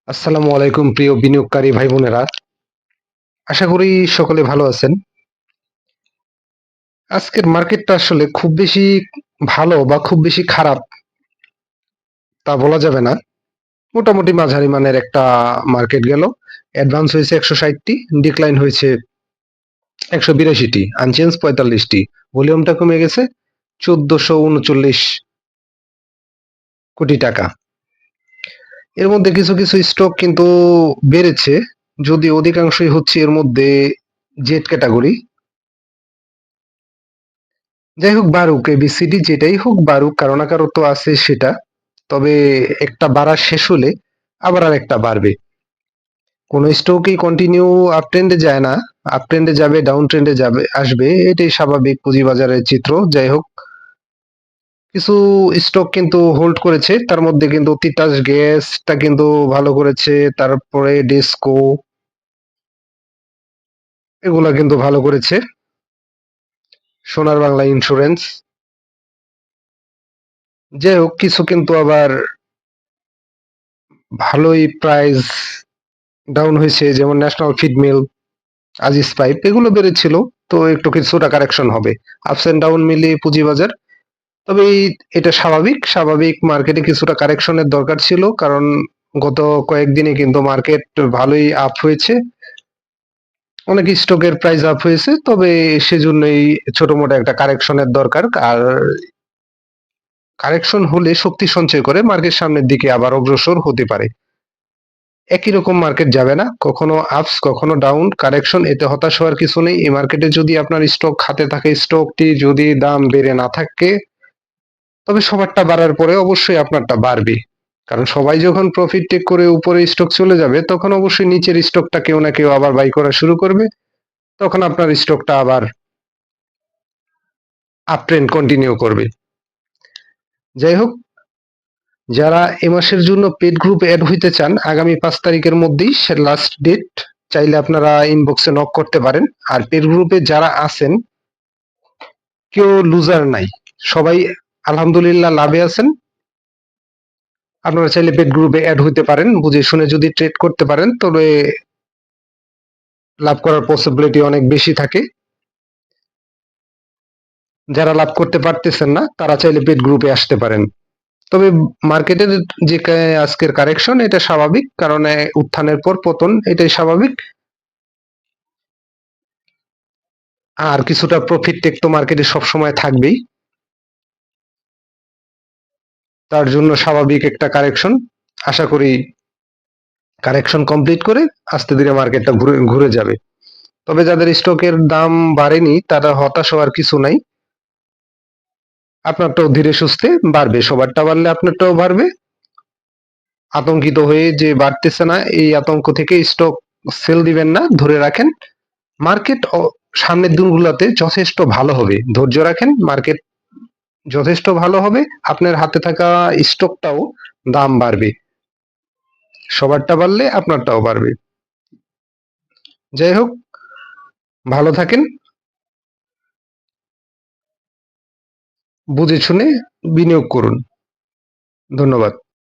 আসসালামু আলাইকুম প্রিয় বিনিয়োগকারী ভাই বোনেরা। আশা করি সকলে ভালো আছেন। আজকের মার্কেটটা আসলে খুব বেশি ভালো বা খুব বেশি খারাপ তা বলা যাবে না। মোটামুটি মাঝারি মানের একটা মার্কেট গেল। অ্যাডভান্স হয়েছে 160টি, ডিক্লাইন হয়েছে 182টি, আনচেঞ্জ 45টি। ভলিউমটা কমে গেছে 1439 কোটি টাকা। এর মধ্যে কিছু কিছু স্টক কিন্তু বেড়েছে, যদি অধিকাংশই হচ্ছে এর মধ্যে জেড ক্যাটাগরি। যাই হোক বাড়ুক, এবিসিডি যেটাই হোক বাড়ুক, কারো না কারো তো আছে সেটা। তবে একটা বাড়া শেষ হলে আবার আর একটা বাড়বে। কোন স্টকই কন্টিনিউ আপ ট্রেন্ডে যায় না, আপ ট্রেন্ডে যাবে ডাউন ট্রেন্ডে যাবে আসবে, এটাই স্বাভাবিক পুঁজিবাজারের চিত্র। যাই হোক, কিছু স্টক কিন্তু হোল্ড করেছে, তার মধ্যে কিন্তু তিতাস গ্যাসটা কিন্তু ভালো করেছে, তারপরে ডেসকো এগুলা কিন্তু ভালো করেছে, সোনার বাংলা ইন্স্যুরেন্স। যাই হোক, কিছু কিন্তু আবার ভালোই প্রাইস ডাউন হয়েছে, যেমন national feed mill, Aziz pipe এগুলো বেড়েছিল। তো একটু কিছুটা কারেকশন হবে, আপস এন্ড ডাউন মিলিয়ে পুঁজিবাজার। তবে এটা স্বাভাবিক, স্বাভাবিক মার্কেটে কিছুটা কারেকশনের দরকার ছিল, কারণ গত কয়েকদিনে কিন্তু মার্কেট ভালোই আপ হয়েছে, অনেক স্টকের প্রাইস আপ হয়েছে। তবে সেজন্যই ছোট মোটো একটা কারেকশনের দরকার। আর কারেকশন হলে শক্তি সঞ্চয় করে মার্কেট সামনের দিকে আবার অগ্রসর হতে পারে। একই রকম মার্কেট যাবে না, কখনো আপস কখনো ডাউন। কারেকশন, এতে হতাশ হওয়ার কিছু নেই। এই মার্কেটে যদি আপনার স্টক হাতে থাকে, স্টকটি যদি দাম বেড়ে না থাকে, তবে সবারটা বাড়ার পরে অবশ্যই আপনারটা বাড়বে। কারণ সবাই যখন প্রফিট টেক করে উপরে স্টক চলে যাবে, তখন অবশ্যই নিচের স্টকটা কেউ না কেউ আবার বাই করা শুরু করবে। তখন আপনার স্টকটা আবার আপ ট্রেন্ড কন্টিনিউ করবে। যাই হোক, যারা এ মাসের জন্য পেড গ্রুপে অ্যাড হইতে চান, আগামী 5 তারিখের মধ্যেই সে লাস্ট ডেট। চাইলে আপনারা ইনবক্সে নক করতে পারেন। আর পেড গ্রুপে যারা আছেন, কেউ লুজার নাই, সবাই আলহামদুলিল্লাহ লাভে আছেন। আপনারা চাইলে পেড গ্রুপে অ্যাড হইতে পারেন, বুঝে শুনে যদি ট্রেড করতে পারেন তবে লাভ করার পসিবিলিটি অনেক বেশি থাকে। যারা লাভ করতে পারতেছেন না, তারা চাইলে পেড গ্রুপে আসতে পারেন। তবে মার্কেটের যে আজকের কারেকশন, এটা স্বাভাবিক, কারণ উত্থানের পর পতন, এটাই স্বাভাবিক। আর কিছুটা প্রফিট টেক তো মার্কেটে সবসময় থাকবেই, তার জন্য স্বাভাবিক একটা কারেকশন। আশা করি কারেকশন কমপ্লিট করে আস্তে ধীরে মার্কেটটা ঘুরে ঘুরে যাবে। তবে যাদের স্টকের দাম বাড়েনি, তারা হতাশ হওয়ার কিছু নাই। আপনারটাও ধীরে সুস্থে বাড়বে, সবারটা বাড়লে আপনারটাও বাড়বে। আতঙ্কিত হয়ে যে বাড়তেছে না, এই আতঙ্ক থেকে স্টক সেল দিবেন না, ধরে রাখেন। মার্কেট সামনের দিনগুলোতে যথেষ্ট ভালো হবে, ধৈর্য রাখেন। মার্কেট যথেষ্ট ভালো হবে, আপনার হাতে থাকা স্টকটাও দাম বাড়বে, সবারটা বাড়লে আপনারটাও বাড়বে। যাই হোক, ভালো থাকেন, বুঝে শুনে বিনিয়োগ করুন। ধন্যবাদ।